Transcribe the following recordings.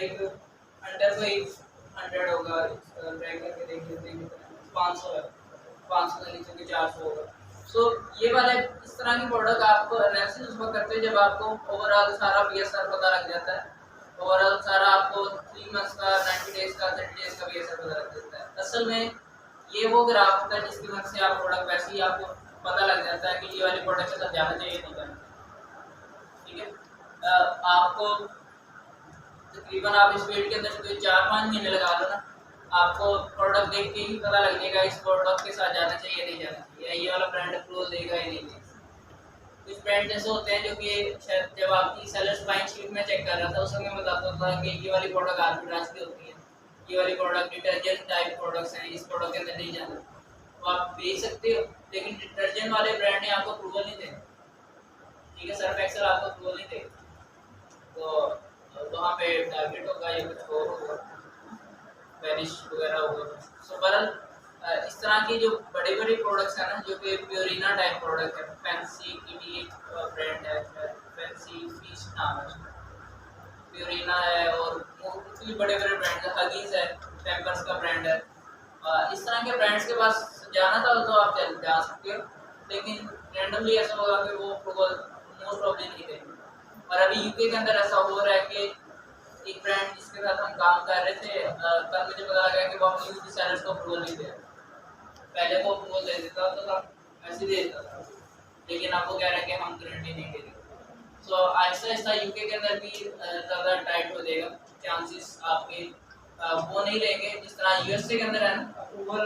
Like under कोई 100 होगा, try करके देख लेते हैं कितना 500 है, 500 से नीचे के 400 होगा। सो ये वाले इस तरह की प्रोडक्ट आपको एनालिसिस उस वक्त करते हैं जब आपको ओवरऑल सारा बीएसआर पता लग जाता है, ओवरऑल सारा आपको 3 मंथ्स का, 90 डेज का, 30 डेज का बीएसआर पता लग जाता है। असल में ये वो ग्राफ होता है जिसकी मदद से आप प्रोडक्ट वैसे ही आपको पता लग जाता है कि ये वाली प्रोडक्ट के साथ जाना चाहिए नहीं जाना चाहिए। ठीक है, आपको तकरीबन आप इस फील्ड के अंदर कोई 4-5 महीने लगा लो ना, आपको प्रोडक्ट देख के ही पता लग जाएगा इस प्रोडक्ट के साथ जाना चाहिए नहीं जाना चाहिए, ये वाला ब्रांड अप्रूवल देगा या नहीं देगा। कुछ ब्रांड ऐसे होते हैं जो कि शायद जब आपकी सेलर्स बाइंग शीट में चेक कर रहा था उस समय बताता था कि ये वाली प्रोडक्ट आर्बिट्राज की होती है, ये वाली प्रोडक्ट डिटर्जेंट टाइप प्रोडक्ट्स हैं, इस प्रोडक्ट के अंदर नहीं जाना। तो आप बेच सकते हो, लेकिन डिटर्जेंट वाले ब्रांड ने आपको अप्रूवल नहीं देगा। ठीक है, सर्फ एक्सेल आपको अप्रूवल नहीं देगा, तो वहाँ पे टारगेट होगा या कुछ और होगा, वैनिश वगैरह होगा। सो बहरहाल इस तरह की जो बड़े बड़े प्रोडक्ट्स हैं ना, जो कि प्योरिना टाइप प्रोडक्ट है, फैंसी की भी एक ब्रांड है, फैंसी फिश नाम है उसका, प्योरिना है, और मुख्तलिफ बड़े बड़े ब्रांड है, हगीज है, पैम्पर्स का ब्रांड है। इस तरह के ब्रांड्स के पास जाना था तो आप जा सकते हो, लेकिन रैंडमली ऐसा होगा कि वो अप्रूवल मोस्ट प्रॉब्ली नहीं देंगे। और अभी यूके के अंदर ऐसा हो रहा है कि एक ब्रांड जिसके साथ हम काम कर रहे थे, कल मुझे पता लगा कि वो अपने यूके सेलर्स को अप्रूवल नहीं दे रहा। पहले वो अप्रूवल दे देता था, ऐसे दे देता था, लेकिन अब वो कह रहे हैं कि हम गारंटी नहीं देंगे। सो आहिस्ता आहिस्ता यूके के अंदर भी ज़्यादा टाइट हो जाएगा, चांसेस आपके वो नहीं लेंगे जिस तरह यूएसए के अंदर है ना, अप्रूवल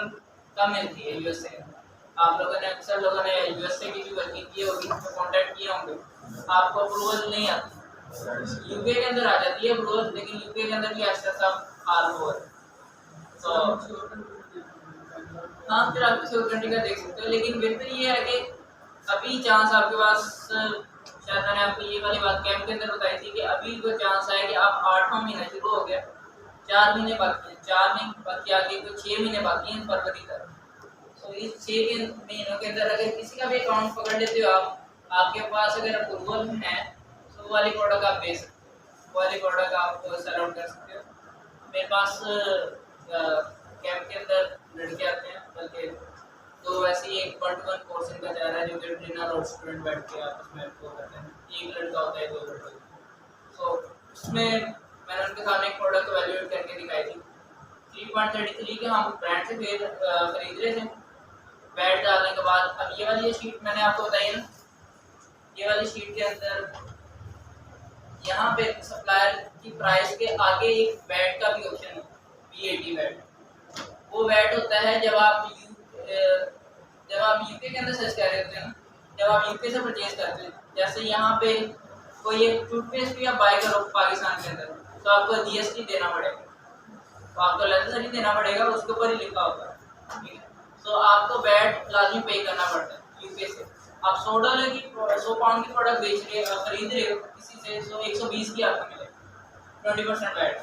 कम मिलती है यूएसए के अंदर। आप लोगों ने अक्सर लोगों ने यूएसए की भी वर्किंग की होगी, तो कॉन्टैक्ट किए होंगे, आपको अप्रूवल नहीं आती, यूके के अंदर आ जाती है अप्रूवल, लेकिन यूके के अंदर भी आहिस्ता आहिस्ता हाल हो रहा है। तो हाँ, फिर आप सिक्योरिटी का देख सकते हो, लेकिन बेहतर ये है कि अभी चांस आपके पास, शायद मैंने आपको ये वाली बात कैंप के अंदर बताई थी कि अभी कोई चांस है कि आप 8वां महीना शुरू हो गया, 4 महीने बाकी हैं, 4 महीने बाकी, आगे कोई 6 महीने बाकी हैं फरवरी तक। तो इस 6 महीनों के अंदर अगर किसी का भी अकाउंट पकड़ लेते हो आप, आपके पास अगर अप्रूवल है तो वो वाली प्रोडक्ट आप बेच सकते हो, वो वाली प्रोडक्ट आप सेल आउट कर सकते हो। मेरे पास कैंप के अंदर लड़के आते हैं, बल्कि तो वैसे ही एक 1-to-1 कोर्स इनका जा रहा है जो कि ट्रेनर और स्टूडेंट बैठ के आपस में वो करते हैं, एक लड़का होता है 2 लड़के। तो उसमें मैंने उनके सामने एक प्रोडक्ट वैल्यूएट करके दिखाई थी 3.33 के, हम ब्रांड से फिर खरीद रहे थे। बैट डालने के बाद अब ये वाली शीट मैंने आपको बताई ना, ये वाली शीट के अंदर यहाँ पे सप्लायर की प्राइस के आगे एक बैट का भी ऑप्शन है, VAT बैट। वो बैट होता है जब आप यूके के अंदर सर्च कर रहे होते हैं ना, जब आप यूके से परचेज करते हैं, जैसे यहाँ पे कोई एक टूथपेस्ट भी आप बाय करो पाकिस्तान के अंदर, तो आपको GST देना पड़ेगा, तो आपको लाइसेंस देना पड़ेगा, उसके ऊपर ही लिखा होगा। ठीक है, तो आपको बैट लाजमी पे करना पड़ता है यूके से। आप $100 की 100 पाउंड की प्रोडक्ट बेच रहे हो, खरीद रहे हो किसी से, तो 120 की आपको मिलेगा 20% बैट,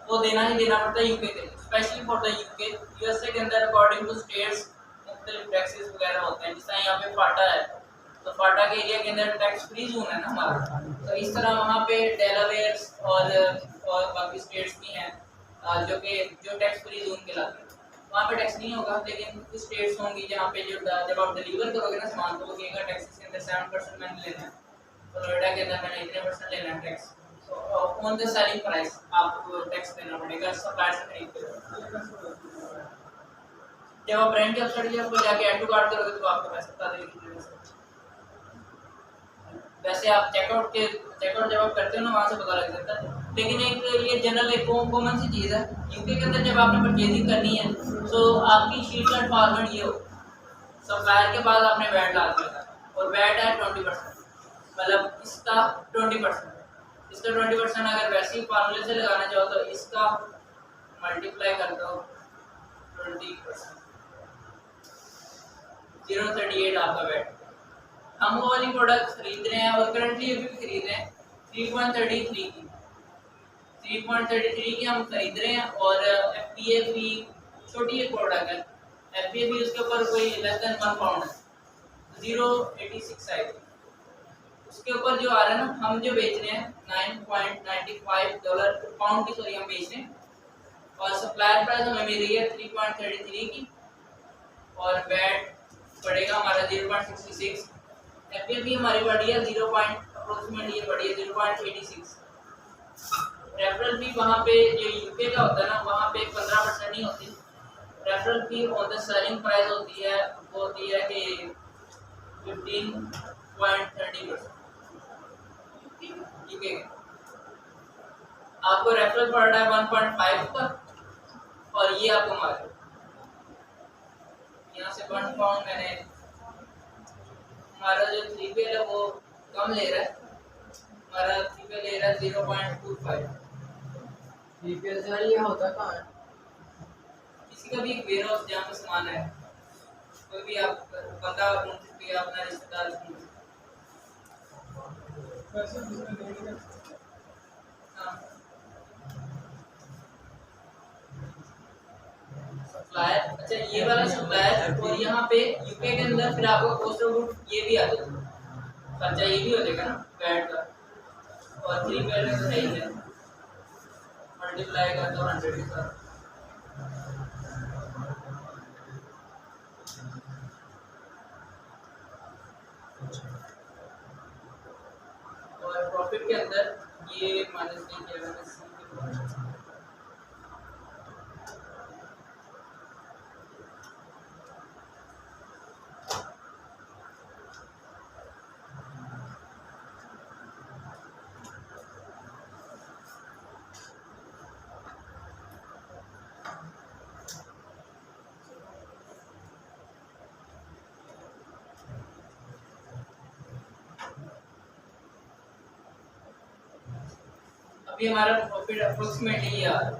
वो देना ही देना पड़ता है यूके के लिए, specially for the UK. USA के अंदर अकॉर्डिंग टू स्टेट्स मुख्तलिफ टैक्सेस वगैरह होते हैं, जिस तरह यहाँ पे फाटा है, तो फाटा के एरिया के अंदर टैक्स फ्री जोन है ना हमारा, तो इस तरह वहाँ पे डेलावेयर और बाकी स्टेट्स भी हैं जो टैक्स फ्री जोन के लाते हैं, वहाँ पे टैक्स नहीं होगा। लेकिन कुछ स्टेट्स होंगी जहाँ पे जब आप डिलीवर करोगे ना सामान, तो वो कहेगा टैक्सेस के अंदर 7% मैंने लेना है, तो नोएडा के अंदर मैंने इतने % लेना है टैक्स, तो ऑन द सेलिंग प्राइस आपको टैक्स देना पड़ेगा सप्लायर से खरीद के। जब आप ब्रांड की वेबसाइट पर जाके ऐड टू कार्ट करोगे तो आपको पैसा बता देगी। वैसे आप चेकआउट जब आप करते हो ना, वहाँ से पता लग जाता है, लेकिन एक ये जनरल एक कॉमन सी चीज़ है यूके के अंदर, जब आपने परचेजिंग करनी है तो आपकी शीट का फॉर्मेट ये हो, सप्लायर के पास आपने वैट डाल दिया और वैट है 20%, मतलब इसका 20%, इसका 20% अगर वैसे ही फार्मूले से लगाना चाहो तो इसका मल्टीप्लाई कर दो 20%, 0.38 आपका वैट। हम वो वाली प्रोडक्ट खरीद रहे हैं और करंटली अभी भी खरीद रहे हैं 3.33 की हम खरीद रहे हैं, और FBA भी छोटी एक प्रोडक्ट है, FBA भी उसके ऊपर कोई लेस देन 1 पाउंड है, 0.86 आई थी, उसके ऊपर जो आ रहा है ना, हम जो बेच रहे हैं $9.95 पाउंड की, सॉरी, हम बेच रहे हैं, और सप्लायर प्राइस हमें मिल रही है 3.33 की, और वैट पड़ेगा हमारा 0.66, एफपीएफ भी हमारी बढ़ी है 0. अप्रोक्सीमेटली ये बढ़ी है 0.86। रेफरल फी वहाँ पे जो यूके का होता है ना, वहाँ पे 15% नहीं होती। Referral fee on the selling price होती है, वो होती है कि 15.30%। यूके आपको रेफरल पड़ रहा है 1.5 का, और ये आपको मार्केट यहाँ से 1 पाउंड मैंने, हमारा जो 3PL है वो कम ले रहा है, हमारा 3PL ले रहा है 0.25। 3PL सर ये होता कहाँ है? किसी का भी एक वेयर हाउस जहाँ पे सामान है, कोई भी आप बंदा ढूंढ सकते हैं, अपना रिश्तेदार ढूंढ सकते हैं। हाँ, सप्लायर, अच्छा ये वाला सप्लायर, और यहाँ पे यूके के अंदर फिर आपको कॉस्ट ऑफ गुड ये भी आ जाएगा, खर्चा ये भी हो जाएगा ना वैट का, और 3PL में तो है ही है, मल्टीप्लाई कर दो 100 के साथ। और प्रॉफिट के अंदर ये माइनस नहीं किया मैंने, अभी हमारा प्रॉफिट अप्रोक्सीमेटली ये आ रहा है।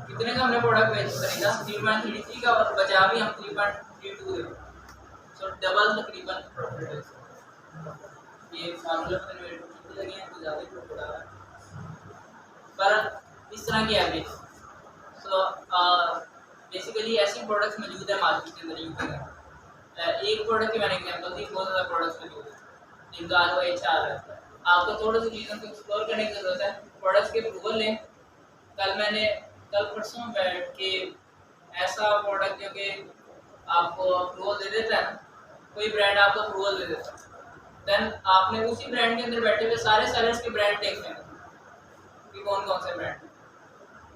कितने का हमने प्रोडक्ट बेच खरीदा 3.33 का, और बचा भी हम 3.32 दे, सो डबल तकरीबन प्रॉफिट है। ये फार्मूला पे मेरे को लगे हैं तो ज़्यादा प्रॉफिट आ रहा है, पर इस तरह की एवरेज। सो बेसिकली ऐसी प्रोडक्ट्स मौजूद है मार्केट के अंदर यूके में। एक प्रोडक्ट की मैंने एग्जांपल दी, बहुत ज़्यादा प्रोडक्ट्स मौजूद है जिनका आज वो अच्छा आ रहा है। आपको थोड़ी सी चीज़ों को एक्सप्लोर करने की ज़रूरत है, प्रोडक्ट्स के अप्रूवल लें। कल परसों बैठ के ऐसा प्रोडक्ट जो कि आपको अप्रूवल दे देता है ना, कोई ब्रांड आपको अप्रूवल दे देता है, देन आपने उसी ब्रांड के अंदर बैठे हुए सारे सेलर्स के ब्रांड देखने हैं कि कौन कौन से ब्रांड।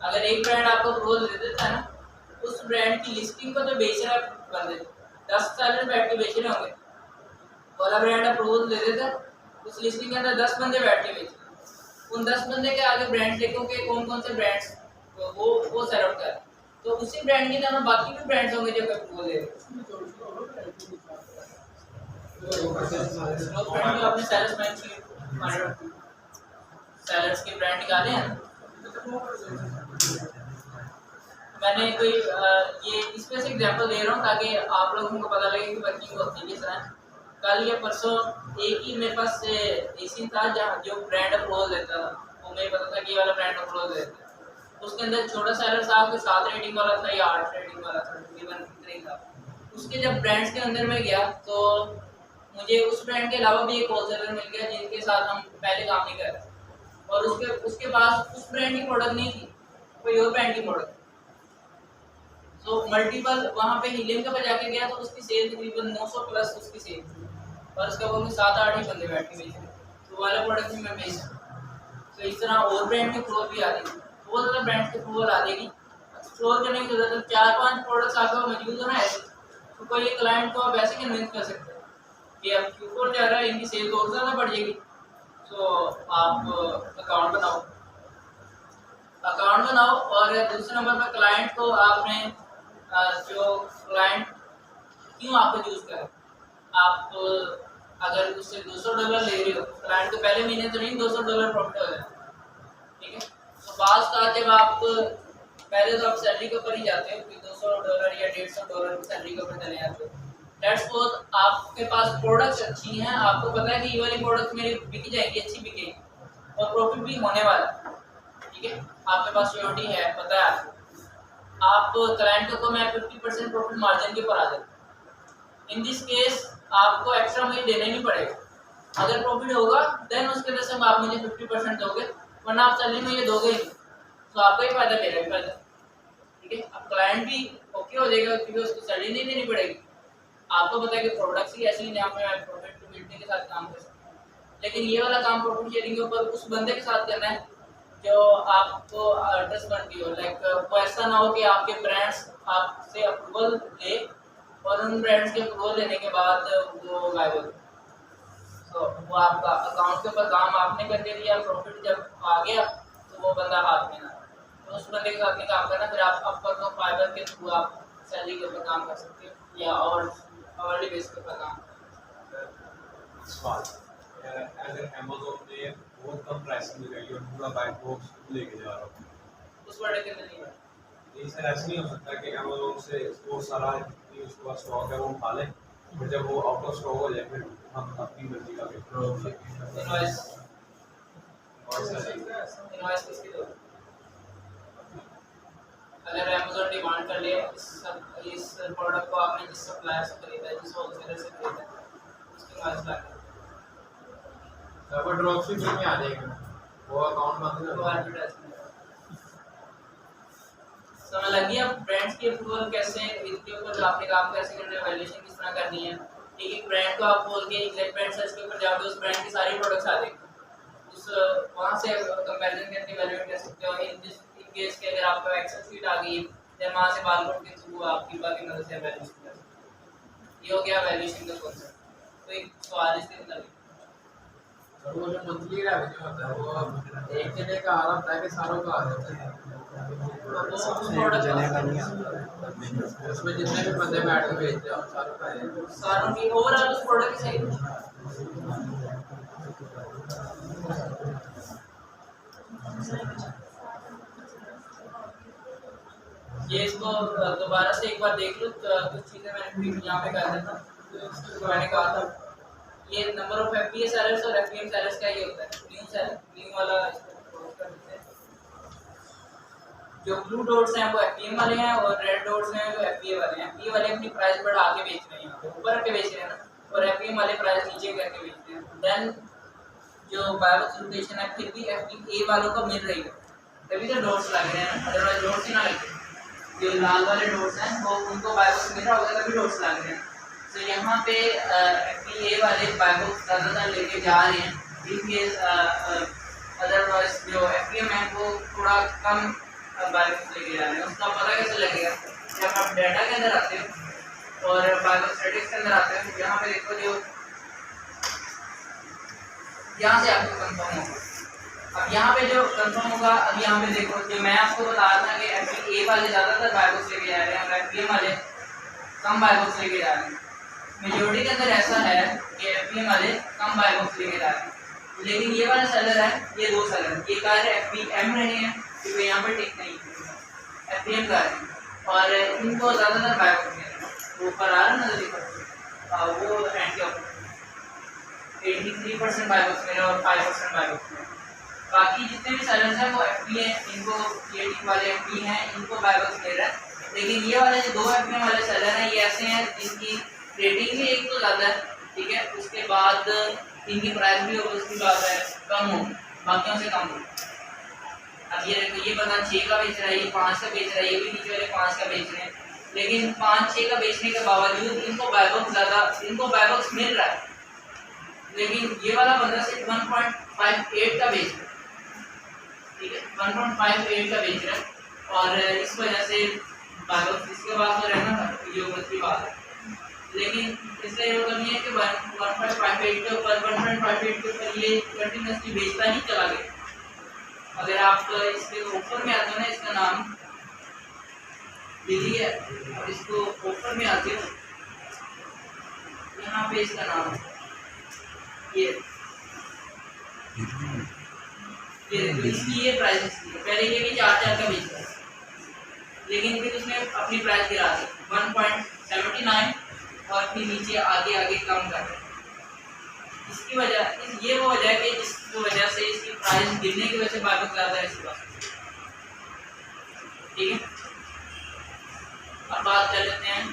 अगर एक ब्रांड आपको अप्रूवल दे देता है ना, उस ब्रांड की लिस्टिंग को जो बेच रहा है बंदे, 10 सेलर बैठ के बेच रहे होंगे, वाला ब्रांड अप्रूवल दे देता है, उस लिस्टिंग के अंदर 10 बंदे बैठ के बेच रहे हैं। उन 10 बंदे के आगे ब्रांड देखो कि कौन कौन से ब्रांड्स वो सेल आउट कर, तो उसी ब्रांड के तरह बाकी भी ब्रांड्स होंगे जो अप्रूवल दे रहे हैं। ब्रांड जो अपने सेलर्स मैन सेलर्स के ब्रांड निकाले हैं। मैंने कोई ये इस पे से एग्जांपल दे रहा हूँ ताकि आप लोगों को पता लगे कि वर्किंग होती है किस तरह। कल या परसों एक ही मेरे पास एसी था जहाँ जो ब्रांड अप्रूवल देता था, वो मुझे पता था कि ये वाला ब्रांड अप्रूवल देता है। उसके अंदर छोटा सेलर था, कोई 7 रेटिंग वाला था या 8 रेटिंग वाला था, तकरीबन इतना ही था। उसके जब ब्रांड्स के अंदर में गया तो मुझे उस ब्रांड के अलावा भी एक होलसेलर मिल गया जिनके साथ हम पहले काम नहीं कर रहे, और उसके पास उस ब्रांड की प्रोडक्ट नहीं थी, कोई और ब्रांड की प्रोडक्ट। तो मल्टीपल वहाँ पे हीलियम का जाके गया तो उसकी सेल तकरीबन 900 प्लस उसकी सेल थी, और उसका वो 7-8 ही बंदे बैठ के बेच रहे, तो वाला प्रोडक्ट भी मैं बेच सकता। तो इस तरह और ब्रांड की फ्लोर भी आ जाएगी, बहुत ज़्यादा ब्रांड की फ्लोर आ जाएगी। एक्सप्लोर करने की जरूरत है, 4-5 प्रोडक्ट्स आपके मौजूद हो ना ऐसे, तो कोई एक क्लाइंट को आप ऐसे कन्विंस कर सकते हैं कि अब Q4 जा रहा है, इनकी सेल और ज़्यादा बढ़ जाएगी, तो आप अकाउंट बनाओ। और दूसरे नंबर पर क्लाइंट को आपने जो क्लाइंट क्यों आपको चूज करें, आप अगर उससे $200 ले रहे हो, क्लाइंट को पहले महीने तो नहीं $200 प्रॉफिट हो जाए, ठीक है। तो बात का जब आप पहले तो आप सैलरी के ऊपर ही जाते हो कि $200 या $150 की सैलरी के ऊपर चले जाते हो। दैट्स सपोज आपके पास प्रोडक्ट्स अच्छी हैं, आपको पता है कि ये वाली प्रोडक्ट मेरी बिक जाएगी, अच्छी बिकेगी और प्रॉफिट भी होने वाला है, ठीक है। आपके पास सिक्योरिटी है, पता है आप क्लाइंट को मैं 50% प्रॉफिट मार्जिन के ऊपर आ जाता। इन दिस केस आपको एक्स्ट्रा मुझे देना ही नहीं पड़ेगा। अगर प्रॉफिट होगा देन उसके वजह से आप मुझे 50% दोगे, वरना आप सैलरी में ये दोगे ही नहीं। तो आपको ही फायदा मेरा भी फायदा, ठीक है। अब क्लाइंट भी ओके हो जाएगा क्योंकि उसको सैलरी नहीं देनी पड़ेगी। आपको पता है कि प्रोडक्ट्स ही ऐसे ही जहाँ पे प्रोफिटेबिलिटी के साथ काम कर सकते हैं। लेकिन ये वाला काम प्रॉफिट शेयरिंग के ऊपर उस बंदे के साथ करना है जो आपको ट्रस्टवर्दी हो। लाइक वो ऐसा ना हो कि आपके ब्रांड्स आपसे अप्रूवल ले और उन ब्रांड्स के अप्रूवल लेने के बाद वो गायब हो जाए। तो वो आपका अकाउंट के ऊपर काम आपने करके दिया, प्रॉफिट जब आ गया तो वो बंदा हाथ में ना, तो उस बंदे के साथ नहीं काम करना। फिर आप अपर को फाइबर के थ्रू आप सैलरी के ऊपर काम कर सकते हो या और आवरली बेस के ऊपर काम। सवाल अगर अमेज़न ने बहुत कम प्राइस में लगाई और पूरा बाय बॉक्स लेके जा रहा हूँ, उस वर्ड के अंदर नहीं है। ये सर ऐसा नहीं हो सकता कि अमेज़न से वो सारा उसके पास स्टॉक है वो उठा ले, फिर जब वो आउट ऑफ स्टॉक हो जाए फिर हम अपनी मर्जी का इनवॉइस इनवॉइस किसकी दो? अगर अमेज़न डिमांड कर ले इस प्रोडक्ट को आपने जिस सप्लायर से खरीदा है, जिस होलसेलर से खरीदा है, उसकी इनवॉइस ला के वो ड्रॉपशिपिंग में आ जाएगा, वो अकाउंट बंद कर वो एडवर्टाइजमेंट समझ लगी। अब ब्रांड्स की अप्रूवल कैसे, इसके ऊपर आपने काम कैसे करना है, वैल्यूएशन किस तरह करनी है। एक ब्रांड को आप बोल के एग्जैक्ट ब्रांड सर्च के ऊपर जाके उस ब्रांड की सारी प्रोडक्ट्स आ जाएंगे, उस वहां से कंपैरिजन करके इवैल्यूएट कर सकते हो। इन केस के अगर आपको एक्सेल शीट आ गई देन वहां से बारकोड के थ्रू आपकी बाकी मदद से वैल्यूएशन कर सकते हो। ये हो गया वैल्यूएशन का कॉन्सेप्ट। तो एक सवाल इसके अंदर और वो जो मंथली रेवेन्यू होता है वो एक जने का आ रहा होता है कि सारों का आ जाता है? उसमें जितने भी बंदे बैठ के बेचते हैं सारों का है, सारों की ओवरऑल उस प्रोडक्ट की सही। ये इसको दोबारा से एक बार देख लो। कुछ चीजें मैंने यहाँ पे कर देता तो मैंने कहा था ये नंबर ऑफ एफपीए सेलर्स और एफपीएम सेलर्स का ये होता है। न्यू सेलर न्यू वाला जो ब्लू डॉट्स हैं वो एफपीएम वाले हैं और रेड डॉट्स हैं जो एफपीए वाले हैं। एफपीए वाले अपनी प्राइस बढ़ा के बेच रहे हैं, ऊपर के बेच रहे हैं ना, और एफपीएम वाले प्राइस नीचे करके बेच रहे हैं। देन जो बायोलॉजिकल रोटेशन है फिर भी एफपीए वालों को मिल रही है, तभी तो डॉट्स लग रहे हैं ना, अदरवाइज डॉट्स ही ना लगते। जो लाल वाले डॉट्स हैं वो उनको बायोलॉजिकल मिल रहा होगा तभी डॉट्स लग रहे हैं। तो यहाँ पे एफपीए वाले बायोलॉजिकल ज़्यादातर लेके जा रहे हैं, इनकेस अदरवाइज जो एफपीएम है वो थोड़ा कम बायोलॉजिकल लेके जा रहे हैं। उसका पता कैसे लगेगा? जब आप डाटा के अंदर आते हो और बायोस्टैटिक्स के अंदर आते हो, यहाँ पे देखो जो यहाँ से आपको कंफर्म होगा। अब यहाँ पे जो कंफर्म होगा, अब यहाँ पे देखो जो मैं आपको बता रहा था कि एफपीए वाले ज़्यादातर बायोस लेके जा रहे हैं और एफपीएम वाले कम बायोस लेके जा रहे हैं। मेजोरिटी के अंदर ऐसा है कि एफपीएम वाले कम बायोस लेके जा रहे हैं, लेकिन ये वाला सेलर है, ये दो सेलर है, ये कार एफपीएम रहे हैं क्योंकि यहाँ पे टिक नहीं एफपीएम का है और इनको ज़्यादातर बायोस मिल रहे हैं। वो ऊपर आ रहा है ना, देखो वो एंड के ऊपर 83% बायोस मिले और 5% बायोस मिले। बाकी जितने भी सेलर्स हैं वो एफपी हैं, इनको ये टिक वाले एफपी हैं, इनको बायोस मिल रहा है। लेकिन ये वाले जो दो एफपी वाले सेलर हैं ये ऐसे हैं जिनकी रेटिंग भी एक तो ज़्यादा है, ठीक है, उसके बाद इनकी प्राइस भी होगी उसकी बात है कम हो, बाकियों से कम हो। अब ये देखो ये बंदा 6 का बेच रहा है, ये 5 का बेच रहा है, ये भी नीचे वाले 5 का बेच रहे हैं, लेकिन 5-6 का बेचने के बावजूद इनको बायोस ज़्यादा, इनको बायोस मिल रहा है, लेकिन ये वाला बंदा सिर्फ 1.58 का बेच रहा है, ठीक है, 1.58 का बेच रहा है। और इस वजह से बायोस इसके बाद तो रहना था, ये उम्र की बात है, लेकिन इससे ये मतलब ये है कि 1.58 के ऊपर 1.58 के ऊपर ये कंटिन्यूसली बेचता ही चला गया। अगर आप इसके ऊपर में आते हो ना, इसका नाम लिली है और इसको ऊपर में आते हो यहाँ पे इसका नाम ये देखो इसकी ये प्राइस इसकी पहले ये भी 4 का बेचता है, लेकिन फिर उसने अपनी प्राइस गिरा दी 1.79 और फिर नीचे आगे आगे कम कर रहे। इसकी वजह ये वो वजह है कि जिसकी वजह से इसकी प्राइस गिरने की वजह से बायोस ज़्यादा है इसके पास, ठीक है। अब बात कर लेते हैं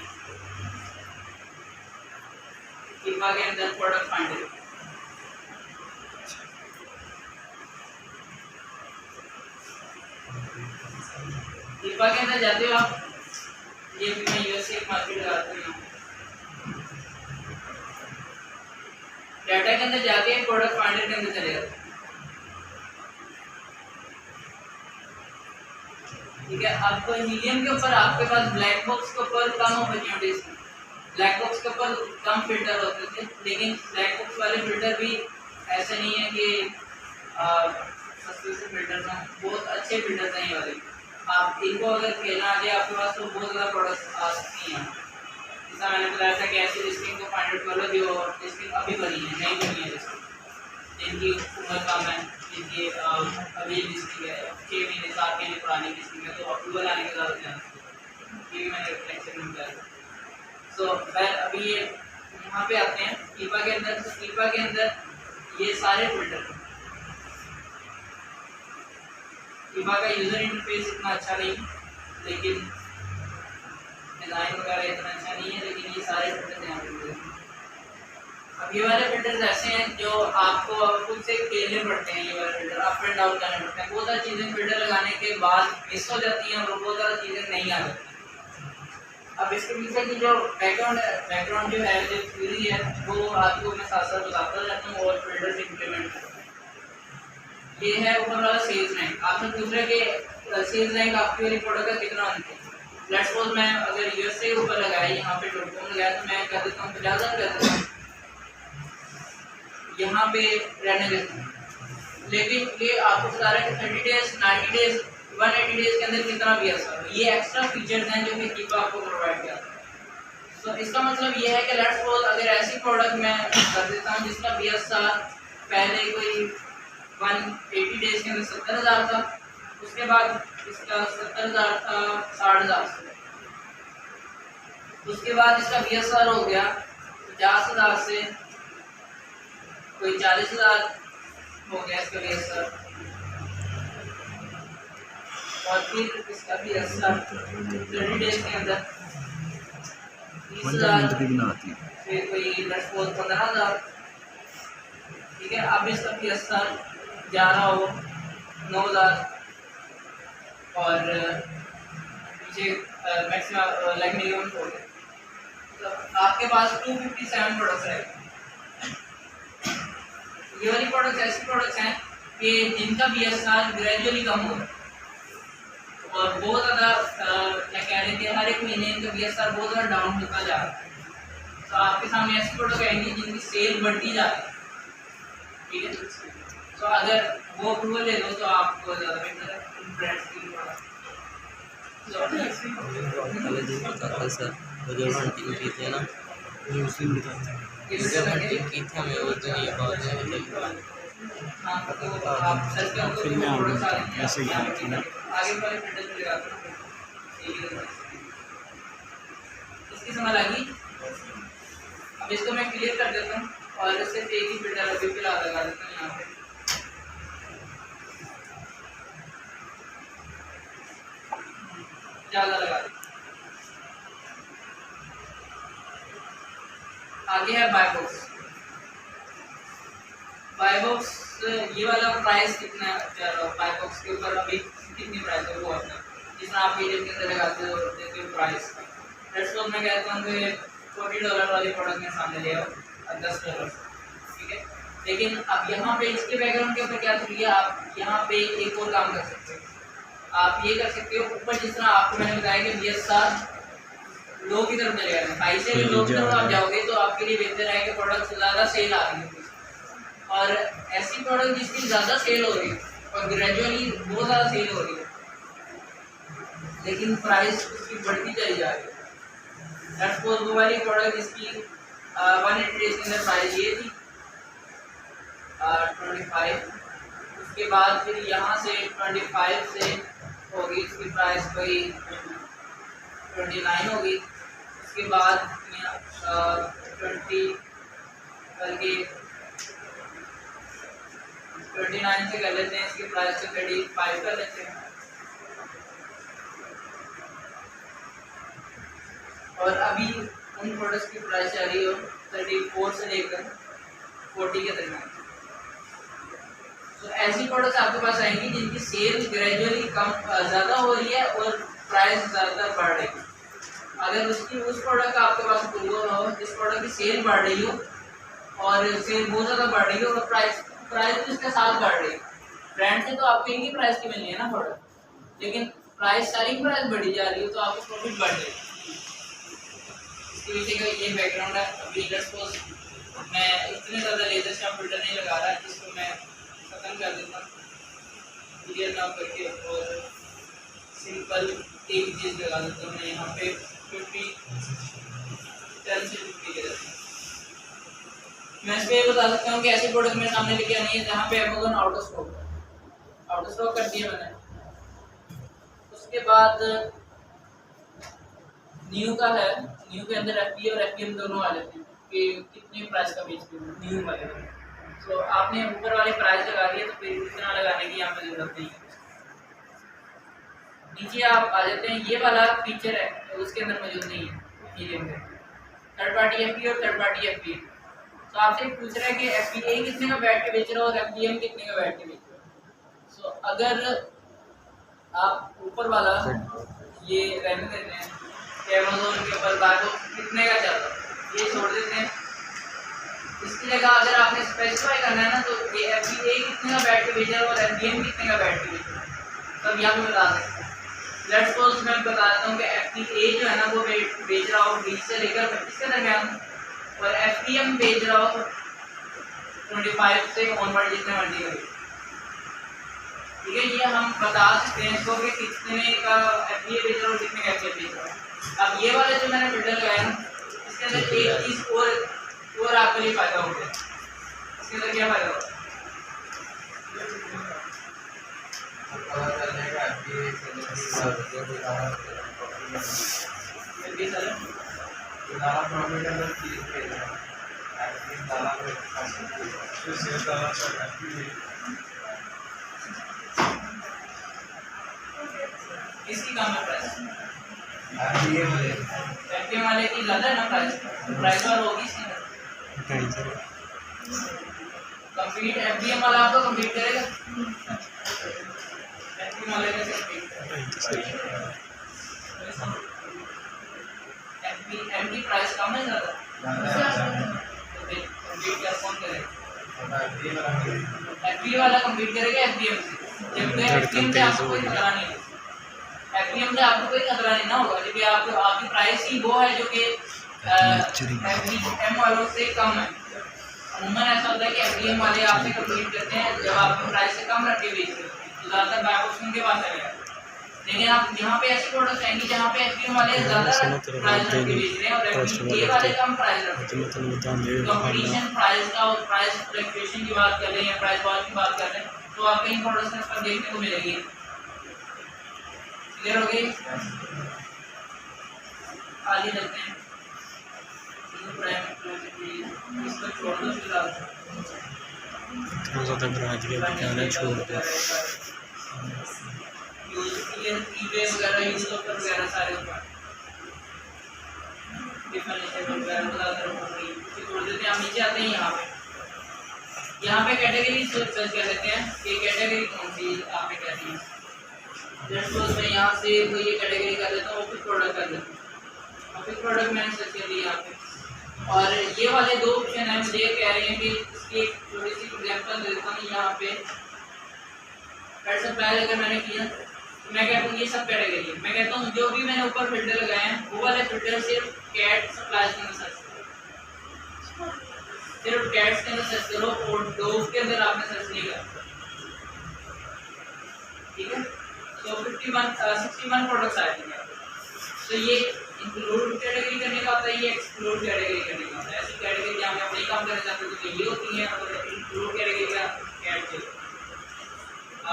कीपा के अंदर प्रोडक्ट फाइंडर, कीपा के अंदर जाते हो आप, ये भी मैं यूएसए मार्केट लगाती हूँ, डाटा के अंदर जाके प्रोडक्ट फाइंडर के अंदर चले जाते हैं। ठीक है, अब हीलियम के ऊपर आपके पास ब्लैक बॉक्स के ऊपर कम अपॉर्चुनिटीज थी, ब्लैक बॉक्स के ऊपर कम फिल्टर होते थे, लेकिन ब्लैक बॉक्स वाले फिल्टर भी ऐसे नहीं है कि सस्ते से फिल्टर ना, बहुत अच्छे फिल्टर हैं ये वाले। आप इनको अगर खेलना आ जाए आपके पास तो बहुत ज़्यादा प्रोडक्ट्स आ सकती हैं। जैसा मैंने बताया था कि ऐसी लिस्टिंग को फाइंड आउट कर लो जो लिस्टिंग अभी बनी है, नहीं बनी है, लिस्टिंग जिनकी उम्र कम है, जिनकी अभी लिस्टिंग है 6 महीने 7 महीने पुरानी लिस्टिंग है, तो अप्रूवल आने के ज़्यादा चांस है। ये भी मैंने लेक्चर में बताया। सो खैर अभी ये यहाँ पे आते हैं कीपा के अंदर। तो कीपा के अंदर ये सारे फिल्टर, कीपा का यूज़र इंटरफेस इतना अच्छा नहीं, लेकिन डिज़ाइन वगैरह इतना अच्छा नहीं है, लेकिन ये सारे फिल्टर यहाँ पे। अब ये वाले फिल्टर्स ऐसे हैं जो आपको खुद से खेलने पड़ते हैं, ये वाले फिल्टर अप एंड डाउन करने पड़ते हैं। बहुत सारी चीज़ें फिल्टर लगाने के बाद मिस हो जाती हैं और बहुत सारी चीज़ें नहीं आ जाती। अब इसके पीछे की जो बैकग्राउंड जो है, जो थ्योरी है, वो आपको मैं साथ साथ बताता जाता हूँ और फिल्टर से इम्प्लीमेंट करता हूँ। ये है ऊपर वाला सेल्स रैंक। आपसे पूछ रहे कि सेल्स रैंक आपकी वाली प्रोडक्ट का कितना होना चाहिए। लेट्स सपोज मैं अगर यूएसए ऊपर लगाया, यहाँ पे .com लगाया, तो मैं कर देता हूँ 50,000 कर देता हूँ, यहाँ पे रहने देता हूँ। लेकिन ये आपको बता रहा है कि 30 डेज 90 डेज 180 डेज के अंदर कितना भी असर, ये एक्स्ट्रा फीचर्स हैं जो कि कीपा आपको प्रोवाइड करता है। तो इसका मतलब ये है कि लेट्स सपोज अगर ऐसी प्रोडक्ट मैं कर देता हूँ जिसका BSR पहले कोई 180 डेज के अंदर 70,000 था, उसके बाद इसका 70,000 था 60,000, उसके बाद इसका BSR हो गया 50,000 से कोई 40,000 हो गया इसका BSR, और फिर इसका BSR 30 डेज के अंदर 30,000, फिर कोई 15,000। ठीक है, अब इसका BSR 11 हो 9,000 और पीछे मैक्सिमम लाइक मिनिमम हो गया, तो आपके पास 257 प्रोडक्ट्स रहेंगे। ये वाली प्रोडक्ट्स ऐसी प्रोडक्ट्स हैं कि जिनका BSR ग्रेजुअली कम हो रहा है और बहुत ज़्यादा क्या कह रहे थे, हर एक महीने इनका BSR बहुत ज़्यादा डाउन होता जा रहा है। तो आपके सामने ऐसी प्रोडक्ट आएंगी जिनकी सेल बढ़ती जा रही है। ठीक है, तो अगर वो अप्रूवल ले लो तो आपको ज़्यादा बेहतर है। सर वो जो हंटिंग की थी ना, हंटिंग की थी हमें वो तो ये बात है फिर मैं ऐसे ही आगे वाले फिल्टर में लगाता हूँ। इसकी समझ आ गई। अब इसको मैं क्लियर कर देता हूँ और सिर्फ एक ही फिल्टर अभी फिलहाल लगा देता हूँ यहाँ पे। ज़्यादा लगा दें। आगे है बायबॉक्स। बायबॉक्स ये वाला प्राइस कितना बायबॉक्स के ऊपर अभी कितनी प्राइस है वो होता है, जिसमें आप मीडियम के अंदर लगाते हो देते हो प्राइस। लेट्स सपोज मैं कहता हूँ कि $40 वाली प्रोडक्ट में सामने ले आओ $10। ठीक है, लेकिन अब यहाँ पे इसके बैकग्राउंड के ऊपर क्या थ्योरी है, आप यहाँ पे एक और काम कर सकते हो। आप ये कर सकते हो, ऊपर जिस तरह आपको मैंने बताया कि BSR लो की तरफ चले जाएगा, हाई से लो की तरफ आप जाओगे तो आपके लिए बेहतर है कि प्रोडक्ट ज़्यादा सेल आ रही है। और ऐसी प्रोडक्ट जिसकी ज़्यादा सेल हो रही है और ग्रेजुअली बहुत ज़्यादा सेल हो रही है लेकिन प्राइस उसकी बढ़ती चली जा रही है। लेट्स सपोज वो वाली प्रोडक्ट जिसकी 180 डेज के अंदर प्राइस ये थी 25, उसके बाद फिर यहाँ से 25 से होगी इसकी प्राइस कोई 29 होगी, उसके बाद 20 बल्कि 29 से कर लेते हैं, इसकी प्राइस से 35 कर लेते हैं। और अभी उन प्रोडक्ट्स की प्राइस आ रही हो 34 से लेकर 40 के दरमियान। तो ऐसी प्रोडक्ट्स आपके पास आएंगी जिनकी सेल ग्रेजुअली कम ज़्यादा हो रही है और प्राइस ज़्यादातर बढ़ रही है। अगर उस प्रोडक्ट का आपके पास अप्रूवल हो जिस प्रोडक्ट की सेल बढ़ रही हो और सेल बहुत ज़्यादा बढ़ रही हो और प्राइस भी उसके साथ बढ़ रही है, ब्रांड से तो आपको एक ही प्राइस की मिलनी है ना प्रोडक्ट, लेकिन प्राइस सेलिंग प्राइस बढ़ी जा रही हो तो आपको प्रॉफिट बढ़ जाएगी। इसके पीछे का ये बैकग्राउंड है। अभी सपोज मैं इतने ज़्यादा लेजर शार्प फिल्टर नहीं लगा रहा, जिसको मैं खत्म कर देता हूँ क्लियर ना करके और सिंपल एक चीज़ लगा देता हूँ। मैं यहाँ पे 10 से 50 के देता हूँ। मैं इस पर ये बता सकता हूँ कि ऐसे प्रोडक्ट मेरे सामने लेके आनी है जहाँ पे अमेज़न आउट ऑफ स्टॉक कर दिया मैंने। उसके बाद न्यू का है, न्यू के अंदर एफपी और एफपीएम दोनों आ जाते हैं कि कितनी प्राइस का बेचते हैं न्यू वाले। तो आपने ऊपर वाले प्राइस लगा दिए तो फिर इतना लगाने की यहाँ पे जरूरत नहीं है। नीचे आप आ जाते हैं, ये वाला फीचर है तो उसके अंदर मौजूद नहीं है थर्ड पार्टी एफपी और थर्ड पार्टी एफपी। तो आपसे पूछ रहा है कि एफपीए कितने का बैठ के बेच रहा है और एफपीएम कितने का बैठ के बेच रहा है। सो अगर आप ऊपर वाला ये रहने देते हैं कि अमेज़न के ऊपर बार कितने का चल रहा है, ये छोड़ देते हैं। इसकी जगह अगर आपने स्पेसिफाई करना है ना तो ये एफपीए कितने का बैठ के बेच रहा है और एफपीएम कितने का बैठ के बेच रहा है, तब यहाँ पे बता सकते हैं। लेट्स सपोज मैं बता देता हूँ कि एफपीए जो है ना वो बेच रहा हो 20 से लेकर 25 के दरमियान और एफपीएम बेच रहा हो 25 से ऑनवर्ड जितने मर्जी करें। ठीक है, ये हम बता सकते हैं इसको कि कितने का एफपीए बेच रहा हो कितने का एफपीए बेच रहा हो। अब ये वाले जो मैंने फिल्टर लगाया ना इसके अंदर एक चीज़ और आपके लिए फायदा हो गया। इसके अंदर क्या फायदा होगा? किसकी कम है प्राइस? एफपीएम वाले की ज़्यादा है ना प्राइस और होगी इसके अंदर। कंप्लीट एफपीएम वाला आपको कंप्लीट करेगा, एफपीएम वाले कैसे कंप्लीट करेगा? एफपी प्राइस कम है ज़्यादा तो फिर कंप्लीट क्या कौन करेगा? एफपी वाला कंप्लीट करेगा एफपीएम से, जबकि एफपीएम से आपको कोई खतरा नहीं है। एफपीएम से आपको कोई खतरा नहीं ना होगा जबकि आपकी प्राइस ही वो है जो कि एफपीएम वालों से कम है। अमूमन ऐसा होता है कि एफपीएम वाले आपसे कंप्लीट करते हैं जब आपकी प्राइस से कम रख के बेचते हैं तो ज़्यादातर बैक ऑप्शन के पास आएगा। लेकिन आप यहाँ पे ऐसे प्रोडक्ट्स आएंगे जहाँ पे एफपीएम वाले ज़्यादा प्राइस रख के बेच रहे हैं और एफपीए वाले कम प्राइस रखते हैं। कंपटीशन प्राइस का और प्राइस फ्लक्चुएशन की बात कर रहे हैं या प्राइस वॉर की बात कर रहे हैं तो आपको इन प्रोडक्ट्स पर देखने को मिलेगी। क्लियर हो गई? आगे चलते हैं। इसको छोड़ दो फिलहाल, इतना ज़्यादा बराज के बेचारा छोड़ दो। ईबे वगैरह यूट्यूब वगैरह सारे छोड़ देते हैं। हम नीचे आते हैं यहाँ पे कैटेगरी सर्च कर लेते हैं कि कैटेगरी कौन सी आप पे कहती है। जैसे मैं यहाँ से कोई ये कैटेगरी कर लेता हूँ, ऑफिस प्रोडक्ट कर लेता हूँ। ऑफिस प्रोडक्ट मैंने सर्च कर लिया यहाँ पे और ये वाले दो ऑप्शन है मुझे कह रहे हैं कि इसकी एक थोड़ी सी एग्जांपल देता हूँ। यहाँ पे पेट सप्लाई अगर मैंने किया तो मैं कहता हूँ ये सब कैटेगरी है। मैं कहता हूँ जो भी मैंने ऊपर फिल्टर लगाए हैं वो वाले फिल्टर सिर्फ कैट सप्लाई के अंदर सर्च करो, सिर्फ कैट्स के अंदर सर्च करो और डॉग के अंदर आपने सर्च नहीं करना। ठीक है, तो 61 प्रोडक्ट्स आए थे। तो ये इंक्लूड कैटेगरी करने का होता है, ये एक्सक्लूड कैटेगरी करने का होता है। ऐसी कैटेगरी जहाँ पे अपने काम करना चाहते हो तो ये होती है और इंक्लूड कैटेगरी का कैट के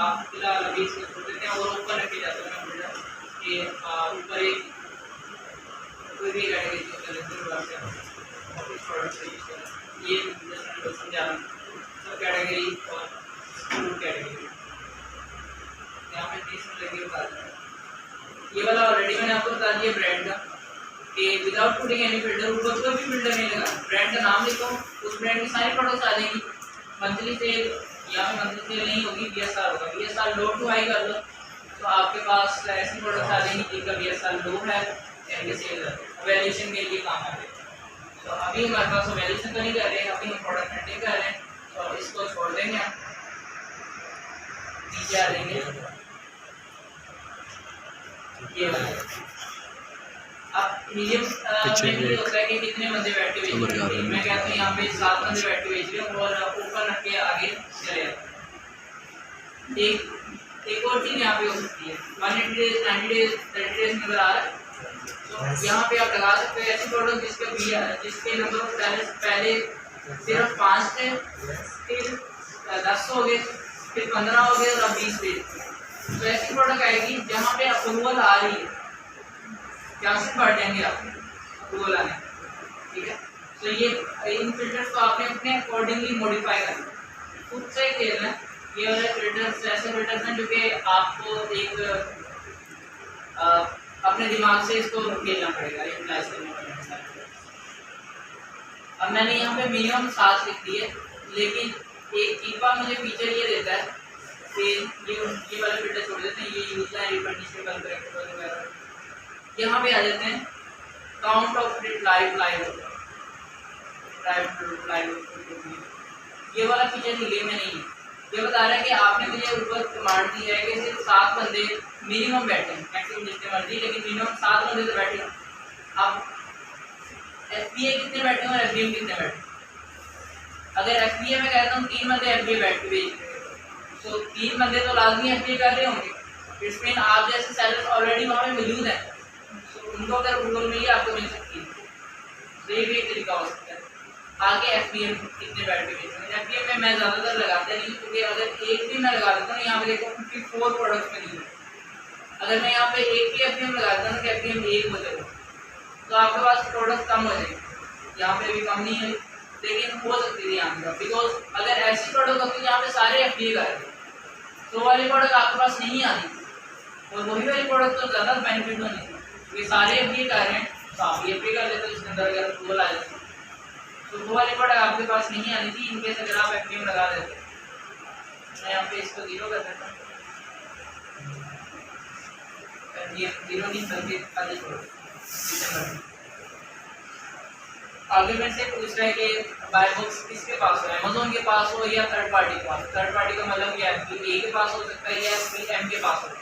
आप फिलहाल अभी इसको छोड़ देते हैं और ऊपर रखे जाते हैं कि ऊपर एक कोई भी कैटेगरी चूज कर लेते हैं। ये समझा रहा हूँ सब कैटेगरी और इंक्लूड कैटेगरी यहाँ पे 30 मिनट लगे बता दें। ये वाला ऑलरेडी मैंने आपको बता दिया ब्रांड का। कि विदाउट पुटिंग एनी फिल्टर, ऊपर कोई भी फिल्टर नहीं लगा, ब्रांड का नाम लिखो, उस ब्रांड की सारी प्रोडक्ट्स आ जाएंगी। मंथली सेल यहाँ पे मंथली सेल नहीं होगी, BSR होगा, BSR लो टू हाई कर लो तो आपके पास ऐसी प्रोडक्ट्स आ जाएंगी जिनका BSR लो है, इनके सेल वैल्यूएशन के लिए काम आते हैं। तो अभी हमारे पास वैल्यूएशन तो नहीं कर रहे हैं, अभी हम प्रोडक्ट मेंटेन कर रहे हैं, तो इसको छोड़ देंगे हम, नीचे आ जाएंगे ये वाला। अब मीडियम में ये होता है कि कितने बंदे बैठे हुए हैं, मैं कहता हूँ यहाँ पे 7 बंदे बैठे हुए हैं और ऊपर रख के आगे चले जाते। एक और चीज़ यहाँ पे हो सकती है, 180 डेज 90 डेज 30 डेज नजर आ रहा है, तो यहाँ पे आप लगा सकते हैं ऐसी प्रोडक्ट जिसके नंबर पहले सिर्फ 5 थे, फिर 10 हो गए, फिर 15 हो गए और अब 20 पे। तो ऐसी प्रोडक्ट आएगी जहाँ पे अप्रूवल आ रही है, चांसेस बढ़ जाएंगे आप अप्रूवल आने, ठीक है। तो ये इन फिल्टर्स को आपने अपने अकॉर्डिंगली मॉडिफाई करना, खुद से खेलना है। ये वाले फिल्टर्स ऐसे फिल्टर्स हैं जो कि आपको एक अपने दिमाग से इसको खेलना पड़ेगा, इम्प्लाइज करना पड़ेगा। अब मैंने यहाँ पे मिनिमम 7 लिख दी है, लेकिन एक कीपा मुझे फीचर ये देता है कि ये वाले फिल्टर छोड़ देते हैं, ये यूज है रिकंडीशनेबल करेक्टर वगैरह, यहाँ पे आ जाते हैं काउंट ऑफ लाइव। ये वाला फीचर लिए में नहीं है, ये बता रहा है कि आपने मुझे ऊपर कमांड दी है कि सिर्फ 7 बंदे मिनिमम बैठे, मैक्सिमम जितने मर्जी, लेकिन मिनिमम 7 बंदे तो बैठे। अब FBA कितने बैठे हैं और FBM कितने बैठे। अगर FBA में कहता हूँ 3 बंदे FBA बैठ के तो 3 बंदे तो लाजमी FBA कर रहे होंगे, इसमें आप जैसे सेलर्स ऑलरेडी वहाँ पे मौजूद हैं, तो उनको अगर अप्रूवल मिली आपको मिल सकती है, तो ये भी एक तरीका हो सकता है। आगे FBM कितने बैठे हुए हैं, FBM में मैं ज़्यादातर लगाता नहीं, क्योंकि अगर एक भी मैं लगा देता हूँ, यहाँ पे देखो 54 प्रोडक्ट्स में नहीं है, अगर मैं यहाँ पे एक भी FBM लगा देता हूँ कि FBM 1 हो जाएगा तो आपके पास प्रोडक्ट कम हो जाएगी, यहाँ पे भी कम नहीं है, लेकिन हो सकती है यहाँ पर, बिकॉज अगर ऐसी प्रोडक्ट होती है जहाँ पे सारे FBA कर रहे हैं तो वाली प्रोडक्ट आपके पास नहीं आनी, और वही वाली प्रोडक्ट तो ज़्यादा बेनिफिट होनी थी, क्योंकि सारे FBA कर रहे हैं तो आप ये FBA कर लेते हो, इसके अंदर अगर अप्रूवल आ जाती तो वो वाली प्रोडक्ट आपके पास नहीं आनी थी। इनकेस अगर आप FBM लगा देते, मैं यहाँ पे इसको 0 कर देता हूँ, FBM 0 नहीं बल्कि खाली छोड़। आगे मेरे से पूछ रहा है कि बाय बॉक्स किसके पास हो, अमेज़न के पास हो या थर्ड पार्टी के पास। थर्ड पार्टी का मतलब क्या है, FBA के पास हो सकता है या FBM के पास हो सकता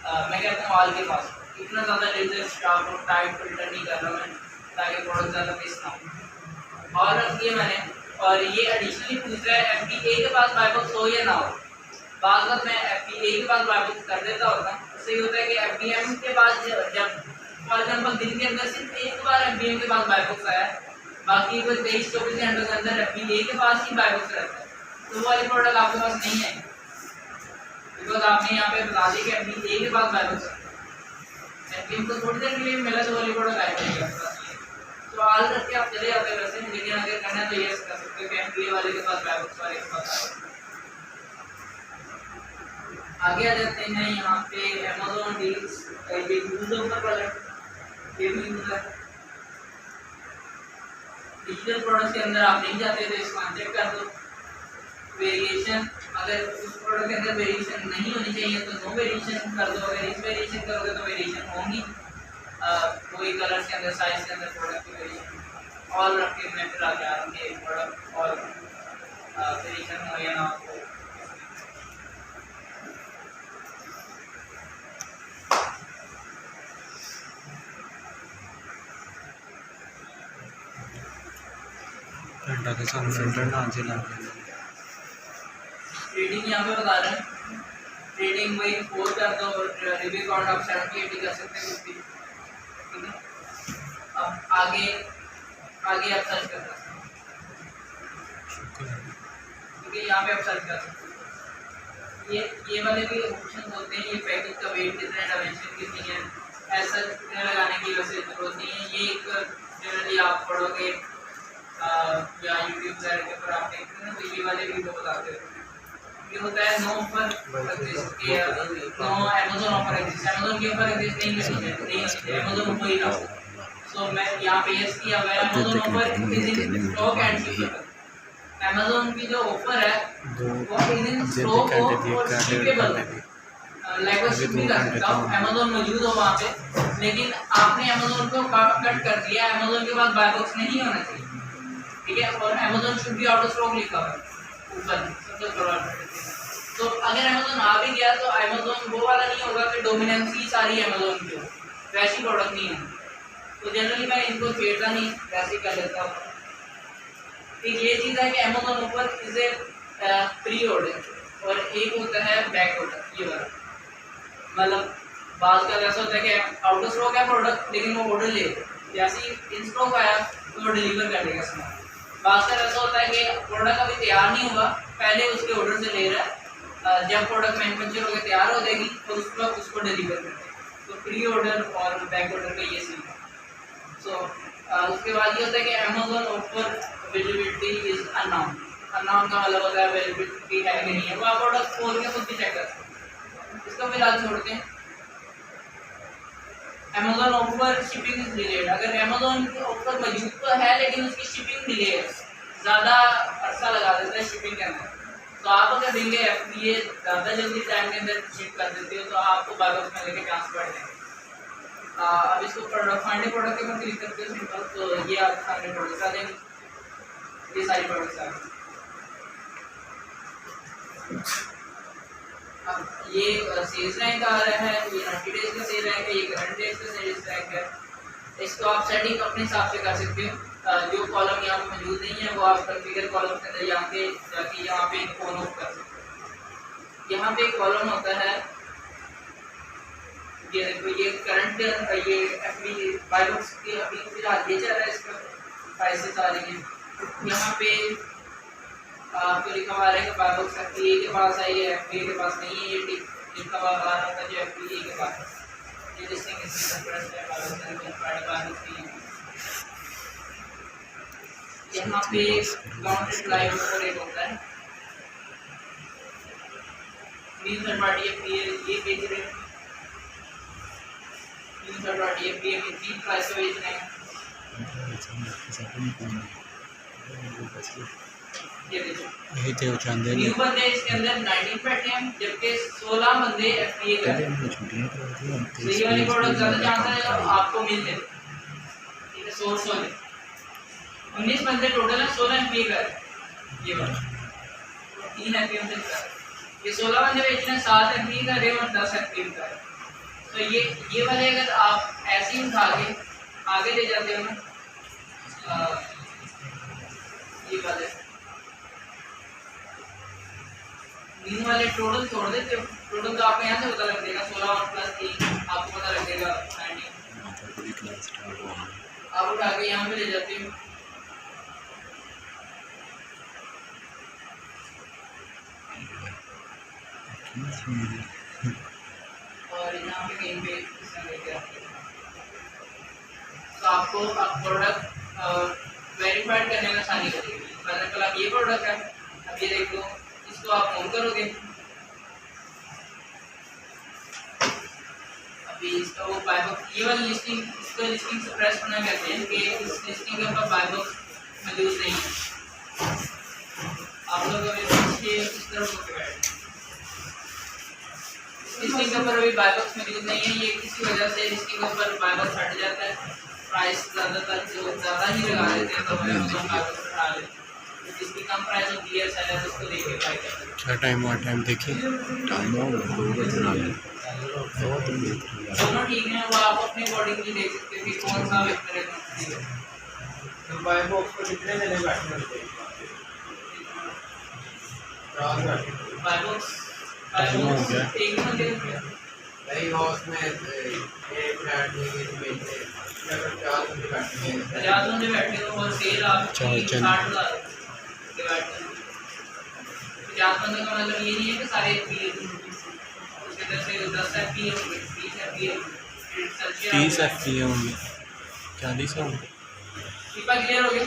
है। मैं कहता हूँ ऑल के पास। इतना ज़्यादा लेजर स्टाफ और टाइट फिल्टर नहीं कर रहा मैं, ताकि प्रोडक्ट ज़्यादा मिस ना हो। और रख दिए मैंने, और ये एडिशनली पूछ रहा है FBA के पास बाय बॉक्स हो या ना हो। बाद में मैं FBA के पास बाय बॉक्स कर देता होता, उससे ये होता है कि FBM के पास जब फॉर एग्जाम्पल दिन के अंदर सिर्फ एक बार FBM के पास बाय बॉक्स आया, बाकी कोई 23-24 घंटों के अंदर FBA के पास ही बाय बॉक्स रहता है, तो वो वाली प्रोडक्ट आपके पास नहीं है, बिकॉज आपने यहाँ पे बता दी कि FBA के पास बाय बॉक्स है। FBM को थोड़ी देर के लिए मिला तो वाली प्रोडक्ट आएगी, तो आल करके आप चले जाते हैं वैसे, लेकिन अगर करना है तो ये कर सकते हो कि FBA वाले के पास बाय बॉक्स वाले के पास। आगे आ जाते हैं यहाँ पे Amazon डील्स, ये यूज ऊपर वाला ये भी यूज है। डिजिटल प्रोडक्ट्स के अंदर आप नहीं जाते तो इसको अनचेक कर दो। वेरिएशन, अगर उस प्रोडक्ट के अंदर वेरिएशन नहीं होनी चाहिए तो नो वेरिएशन कर दो, अगर इस वेरिएशन करोगे तो वेरिएशन होंगी, कोई कलर के अंदर, साइज के अंदर प्रोडक्ट की वेरिएशन। ऑल रख के मैं फिर आगे आ रहा हूँ कि प्रोडक्ट और वेरिएशन हो या ना हो। घंटा के साथ फिल्टर ना चला ट्रेडिंग यहाँ पे बता रहे हैं, ट्रेडिंग वही 4 कर दो, रिव्यू काउंट आप 70-80 कर सकते हैं कुछ भी, ठीक है। अब आगे आप सर्च कर सकते हैं, क्योंकि यहाँ पे आप सर्च कर सकते हैं। ये वाले भी ऑप्शन होते हैं, ये पैकेज का वेट कितना है, डायमेंशन कितनी है, ऐसा लगाने की वैसे जरूरत नहीं है। ये एक जनरली आप पढ़ोगे या यूट्यूब वगैरह के ऊपर आप देखते हैं तो ये वाले भी वो बताते हैं। ये होता है no offer exist, no Amazon offer exist, Amazon के ऊपर एग्जिस्ट नहीं करनी चाहिए, नहीं होनी चाहिए, अमेज़न ऊपर ही ना हो। सो मैं यहाँ पे यस किया हुआ है Amazon offer is in stock and shippable. Amazon की जो ऑफर है वो इज इन स्टॉक और शिपेबल, लाइक शिप भी कर सकता हूँ, अमेज़न मौजूद हो वहाँ पे, लेकिन आपने अमेज़न को कट कर दिया, अमेज़न के पास बाय बॉक्स नहीं होना चाहिए, ठीक है। और Amazon should be out of stock लिखा हुआ है ऊपर सबसे ऊपर। तो अगर अमेज़न आ भी गया तो अमेज़न वो वाला नहीं होगा कि डोमिनेंसी सारी अमेज़न की हो, वैसी प्रोडक्ट नहीं है। तो जनरली मैं इनको छेड़ता नहीं, वैसे कर लेता हूँ। एक ये चीज़ है कि अमेज़न ऊपर इज ए प्री ऑर्डर और एक होता है बैक ऑर्डर, ये वाला मतलब बात का ऐसा होता है कि आउट ऑफ स्टॉक है प्रोडक्ट लेकिन वो ऑर्डर ले, जैसे ही इन स्टॉक आया तो वो डिलीवर कर देगा सामान। बात का ऐसा होता है कि प्रोडक्ट अभी तैयार नहीं हुआ, पहले उसके ऑर्डर से ले रहा है, जब प्रोडक्ट मैन्युफैक्चर होकर तैयार हो जाएगी तो उस वक्त उसको डिलीवर कर देगा। तो प्री ऑर्डर और बैक ऑर्डर का ये सीन है। सो उसके बाद ये होता है कि Amazon offer availability is unknown. Unknown का मतलब होता है अवेलेबिलिटी है कि नहीं है, वो आप प्रोडक्ट खोल के खुद भी चेक कर सकते हैं। इसको फिलहाल छोड़ते हैं। Amazon offer shipping is delayed. अगर अमेज़न ऑफर मौजूद तो है लेकिन उसकी शिपिंग डिले है, ज़्यादा अरसा लगा देता है शिपिंग के अंदर, तो आप अगर देंगे FBA ज़्यादा जल्दी टाइम के अंदर शिप कर देते हो तो आपको बाय बॉक्स में लेके चांस बढ़ जाएंगे। अब इसको प्रोडक्ट फाइंड प्रोडक्ट के ऊपर क्लिक करते हो सिंपल, तो ये आपके सामने प्रोडक्ट्स आ जाएंगे, ये सारी प्रोडक्ट्स आ गई। अब ये सेल्स रैंक आ रहा है, ये 90 डेज का सेल रैंक है, ये करंट डेज का सेल्स रैंक है। इसको आप सेटिंग अपने हिसाब से कर सकते हो। जो कॉलम यहाँ पे मौजूद नहीं है वो आप कॉन्फ़िगर कॉलम के अंदर जाके यहाँ पे ऑन ऑफ कर सकते हो। यहाँ पे एक कॉलम होता है, ये देखो, ये करंट, ये FB बाय बॉक्स की अभी फिलहाल ये चल रहा है, इसका प्राइसेस आ रही है। यहाँ पे आपको लिखा हुआ है कि बाय बॉक्स FBA के पास है, ये FBA के पास नहीं है, ये लिखा हुआ आ रहा था जो FBA के पास है। ये लिस्टिंग इसकी कंप्रेस है बाय बॉक्स की। यहाँ पे काउंटेड लाइव पर एक होता है न्यू थर्ड पार्टी FBA, ये बेच रहे हैं न्यू थर्ड पार्टी FBA की 3 प्राइस पे बेच रहे हैं। ये देखो यही थे वो चांदे न्यू बंदे इसके अंदर 19 बैठे हैं जबकि 16 बंदे FBA कर रहे हैं। तो ये वाली प्रोडक्ट ज़्यादा चांस है आपको मिल जाए, ठीक है। सोर्स हो जाए 19 बंदे टोटल है, 16 FBA कर रहे हैं, ये वाला 3 FBA से कर रहे हैं। ये 16 बंदे बेच रहे हैं, 7 FBA कर रहे हैं और 10 FBA कर रहे हैं। तो ये वाले अगर आप ऐसे ही उठा के आगे ले जाते हो ना, ये वाले न्यू वाले टोटल छोड़ देते हो, टोटल तो आपको यहाँ से पता लग जाएगा 16 प्लस 3 आपको पता लग जाएगा 90। आप उठा के यहाँ पे ले जाते हो, और यहाँ पे कहीं पे लेके आते हैं। तो आपको आप प्रोडक्ट वेरीफाइड करने में आसानी लगेगी। फॉर एग्जाम्पल आप ये प्रोडक्ट है, अब ये देख लो, इसको आप ऑन करोगे, अभी इसका वो बाय बॉक्स, ये वाली लिस्टिंग, इसको लिस्टिंग से प्रेस करना कहते हैं कि इस लिस्टिंग के ऊपर बाय बॉक्स मौजूद नहीं है। आप लोग अभी पीछे इस तरफ होकर बैठे, लिस्टिंग के ऊपर अभी बाय बॉक्स मौजूद नहीं है, ये किसी वजह से लिस्टिंग के ऊपर बाय बॉक्स हट जाता है। प्राइस ज़्यादातर जो ज़्यादा ही लगा देते हैं तो हम बाय बॉक्स हटा लेते हैं, जिसकी कम प्राइस होती है सेलर उसको देके बाय करते हैं। क्या टाइम हुआ, टाइम देखिए, दोनों ठीक है, वो आप अपने अकॉर्डिंगली देख सकते हो कि कौन सा बेहतर है। तो बाय बॉक्स को कितने जने बैठने होते हैं? 4 बैठे। बाय बॉक्स टाइम हो गया। एक बंदे नहीं हाउस में एक फ्लैट में मिलते हैं, अगर 4 बंदे बैठे हैं 50 बंदे बैठे हो और सेल आप 60,000 के बैठे हो। 50 बंदे का मतलब ये नहीं है कि सारे FBA, उसके अंदर से 10 FBA होंगे, 20 FBA होंगे, 30 FBA होंगे, 40 होंगे। क्लियर हो गया।